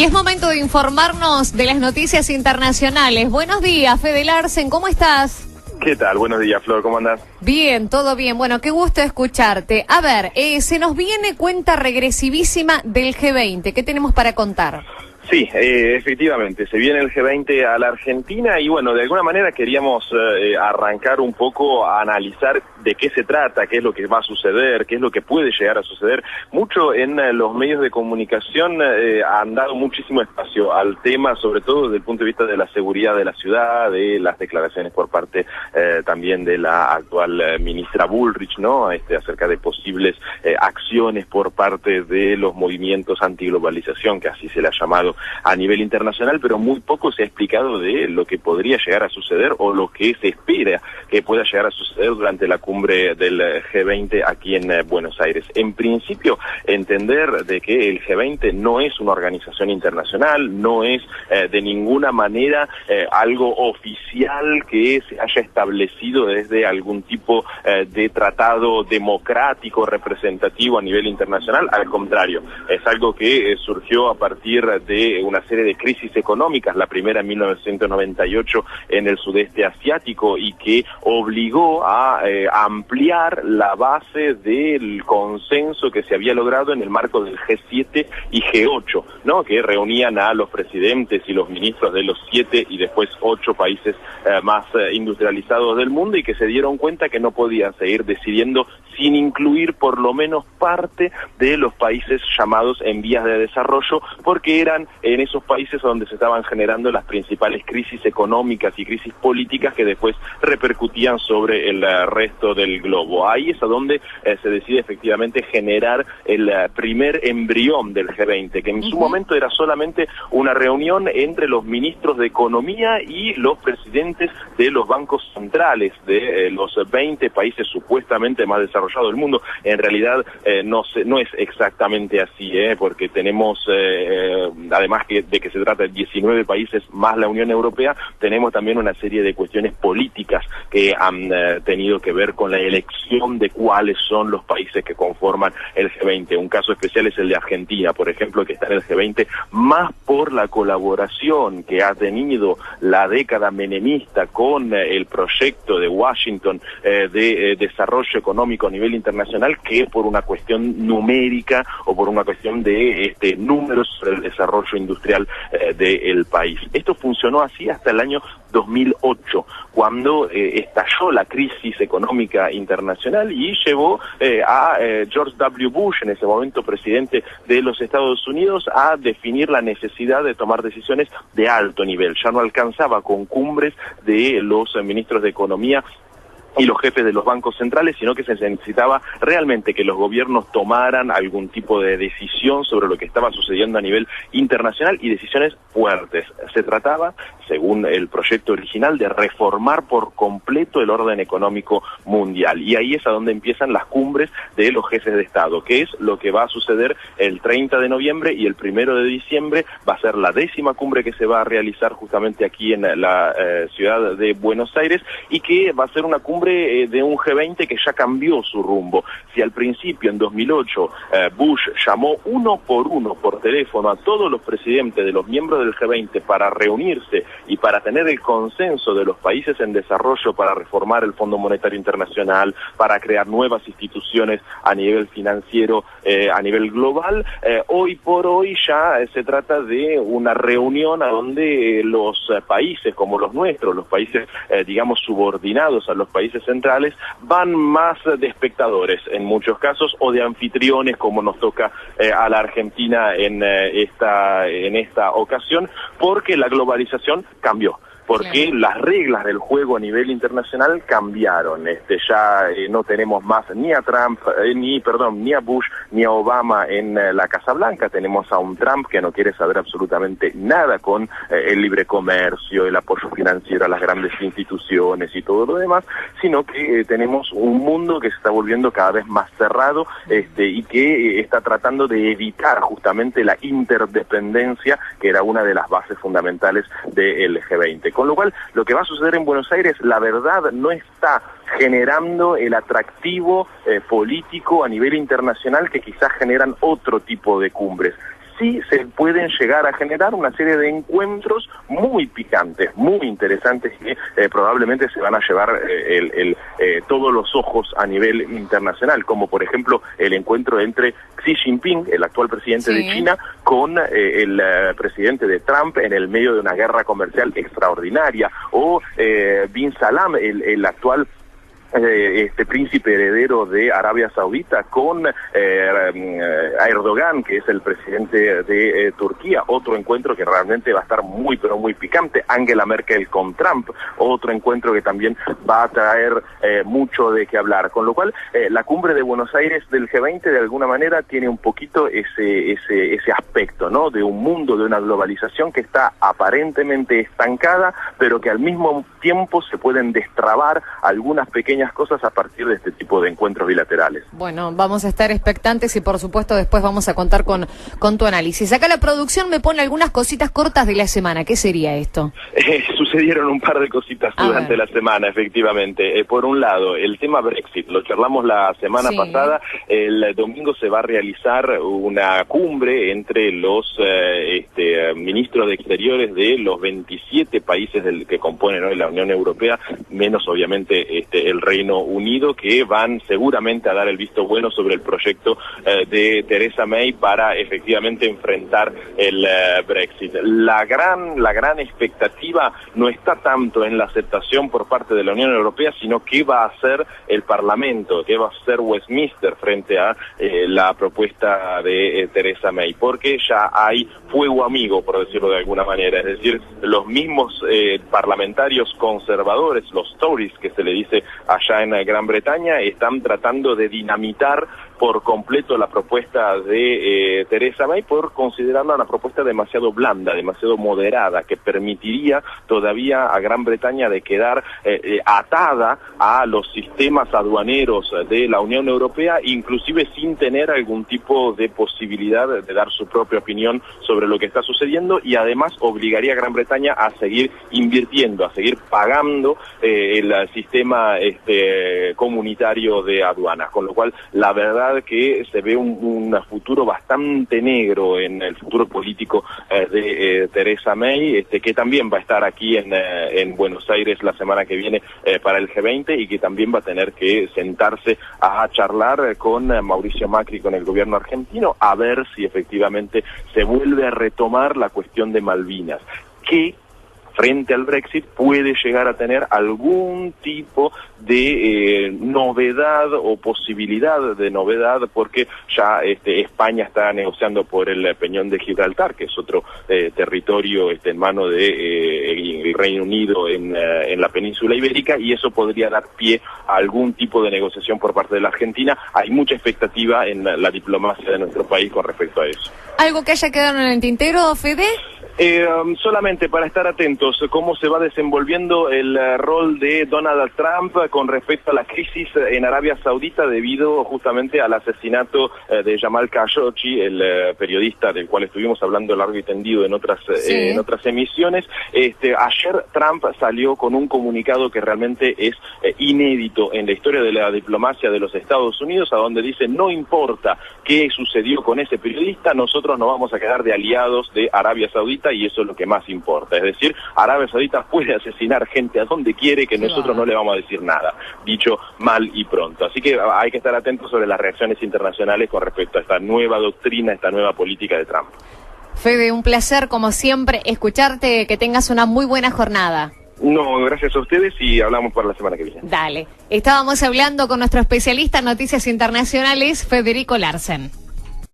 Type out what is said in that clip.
Y es momento de informarnos de las noticias internacionales. Buenos días, Fede Larsen, ¿cómo estás? ¿Qué tal? Buenos días, Flor, ¿cómo andás? Bien, todo bien. Bueno, qué gusto escucharte. A ver, se nos viene cuenta regresivísima del G20. ¿Qué tenemos para contar? Sí, efectivamente, se viene el G20 a la Argentina y bueno, de alguna manera queríamos arrancar un poco a analizar de qué se trata, qué es lo que va a suceder, qué es lo que puede llegar a suceder. Mucho en los medios de comunicación han dado muchísimo espacio al tema, sobre todo desde el punto de vista de la seguridad de la ciudad, de las declaraciones por parte también de la actual ministra Bullrich, ¿no? Acerca de posibles acciones por parte de los movimientos antiglobalización, que así se le ha llamado a nivel internacional, pero muy poco se ha explicado de lo que podría llegar a suceder o lo que se espera que pueda llegar a suceder durante la cumbre del G20 aquí en Buenos Aires. En principio, entender de que el G20 no es una organización internacional, no es de ninguna manera algo oficial que se haya establecido desde algún tipo de tratado democrático representativo a nivel internacional. Al contrario, es algo que surgió a partir de una serie de crisis económicas, la primera en 1998 en el sudeste asiático, y que obligó a ampliar la base del consenso que se había logrado en el marco del G7 y G8, ¿no? Que reunían a los presidentes y los ministros de los 7 y después 8 países más industrializados del mundo, y que se dieron cuenta que no podían seguir decidiendo sin incluir por lo menos parte de los países llamados en vías de desarrollo, porque eran en esos países donde se estaban generando las principales crisis económicas y crisis políticas que después repercutían sobre el resto del globo. Ahí es a donde se decide efectivamente generar el primer embrión del G20, que en su momento era solamente una reunión entre los ministros de Economía y los presidentes de los bancos centrales de los 20 países supuestamente más desarrollados del mundo. En realidad no es exactamente así, porque tenemos, además de que se trata de 19 países más la Unión Europea, tenemos también una serie de cuestiones políticas que han tenido que ver con la elección de cuáles son los países que conforman el G20. Un caso especial es el de Argentina, por ejemplo, que está en el G20 más por la colaboración que ha tenido la década menemista con el proyecto de Washington de desarrollo económico a nivel internacional, que por una cuestión numérica o por una cuestión de números sobre el desarrollo industrial del país. Esto funcionó así hasta el año 2008, cuando estalló la crisis económica internacional y llevó a George W. Bush, en ese momento presidente de los Estados Unidos, a definir la necesidad de tomar decisiones de alto nivel. Ya no alcanzaba con cumbres de los ministros de Economía y los jefes de los bancos centrales, sino que se necesitaba realmente que los gobiernos tomaran algún tipo de decisión sobre lo que estaba sucediendo a nivel internacional, y decisiones fuertes. Se trataba, según el proyecto original, de reformar por completo el orden económico mundial. Y ahí es a donde empiezan las cumbres de los jefes de Estado, que es lo que va a suceder el 30 de noviembre y el 1 de diciembre. Va a ser la 10ª cumbre que se va a realizar justamente aquí en la ciudad de Buenos Aires, y que va a ser una cumbre de un G20 que ya cambió su rumbo. Si al principio, en 2008, Bush llamó uno por teléfono a todos los presidentes de los miembros del G20 para reunirse y para tener el consenso de los países en desarrollo para reformar el Fondo Monetario Internacional, para crear nuevas instituciones a nivel financiero, a nivel global, hoy por hoy ya se trata de una reunión a donde los países como los nuestros, los países digamos subordinados a los países centrales, van más de espectadores en muchos casos, o de anfitriones, como nos toca a la Argentina en esta ocasión, porque la globalización cambió. Porque las reglas del juego a nivel internacional cambiaron. Ya no tenemos más ni a Trump, ni a Bush, ni a Obama en la Casa Blanca. Tenemos a un Trump que no quiere saber absolutamente nada con el libre comercio, el apoyo financiero a las grandes instituciones y todo lo demás, sino que tenemos un mundo que se está volviendo cada vez más cerrado, y que está tratando de evitar justamente la interdependencia, que era una de las bases fundamentales del G20. Con lo cual, lo que va a suceder en Buenos Aires, la verdad, no está generando el atractivo político a nivel internacional que quizás generan otro tipo de cumbres. sí se pueden llegar a generar una serie de encuentros muy picantes, muy interesantes, que probablemente se van a llevar todos los ojos a nivel internacional, como por ejemplo el encuentro entre Xi Jinping, el actual presidente de China, con el presidente de Trump en el medio de una guerra comercial extraordinaria, o Bin Salman, el actual príncipe heredero de Arabia Saudita, con Erdogan, que es el presidente de Turquía, otro encuentro que realmente va a estar muy pero muy picante. Angela Merkel con Trump, otro encuentro que también va a traer mucho de qué hablar, con lo cual la cumbre de Buenos Aires del G20 de alguna manera tiene un poquito ese aspecto, ¿no?, de un mundo, de una globalización que está aparentemente estancada, pero que al mismo tiempo se pueden destrabar algunas pequeñas cosas a partir de este tipo de encuentros bilaterales. Bueno, vamos a estar expectantes y por supuesto después vamos a contar con tu análisis. Acá la producción me pone algunas cositas cortas de la semana. ¿Qué sería esto? Sucedieron un par de cositas durante la semana, efectivamente. Por un lado, el tema Brexit, lo charlamos la semana pasada. El domingo se va a realizar una cumbre entre los ministros de Exteriores de los 27 países que componen hoy la Unión Europea, menos obviamente el Reino Unido, que van seguramente a dar el visto bueno sobre el proyecto de Theresa May para efectivamente enfrentar el Brexit. La gran expectativa no está tanto en la aceptación por parte de la Unión Europea, sino qué va a hacer el Parlamento, qué va a hacer Westminster frente a la propuesta de Theresa May, porque ya hay fuego amigo, por decirlo de alguna manera, es decir, los mismos parlamentarios conservadores, los Tories que se le dice allá en Gran Bretaña, están tratando de dinamitar por completo la propuesta de Theresa May por considerarla una propuesta demasiado blanda, demasiado moderada, que permitiría todavía a Gran Bretaña de quedar atada a los sistemas aduaneros de la Unión Europea, inclusive sin tener algún tipo de posibilidad de dar su propia opinión sobre lo que está sucediendo, y además obligaría a Gran Bretaña a seguir invirtiendo, a seguir pagando el sistema comunitario de aduanas, con lo cual la verdad que se ve un futuro bastante negro en el futuro político de Theresa May, que también va a estar aquí en Buenos Aires la semana que viene para el G20, y que también va a tener que sentarse a charlar con Mauricio Macri, con el gobierno argentino, a ver si efectivamente se vuelve a retomar la cuestión de Malvinas, que frente al Brexit puede llegar a tener algún tipo de novedad o posibilidad de novedad, porque ya España está negociando por el Peñón de Gibraltar, que es otro territorio en mano de el Reino Unido en la península ibérica, y eso podría dar pie a algún tipo de negociación por parte de la Argentina. Hay mucha expectativa en la diplomacia de nuestro país con respecto a eso. ¿Algo que haya quedado en el tintero, Fede? Solamente para estar atentos cómo se va desenvolviendo el rol de Donald Trump con respecto a la crisis en Arabia Saudita debido justamente al asesinato de Jamal Khashoggi, el periodista del cual estuvimos hablando largo y tendido en otras emisiones. Ayer Trump salió con un comunicado que realmente es inédito en la historia de la diplomacia de los Estados Unidos, a donde dice: no importa qué sucedió con ese periodista, nosotros no vamos a quedar de aliados de Arabia Saudita, y eso es lo que más importa. Es decir, Arabia Saudita puede asesinar gente a donde quiere, que nosotros no le vamos a decir nada, dicho mal y pronto. Así que hay que estar atentos sobre las reacciones internacionales con respecto a esta nueva doctrina, esta nueva política de Trump. Fede, un placer como siempre escucharte, que tengas una muy buena jornada. No, gracias a ustedes, y hablamos para la semana que viene. Dale. Estábamos hablando con nuestro especialista en noticias internacionales, Federico Larsen.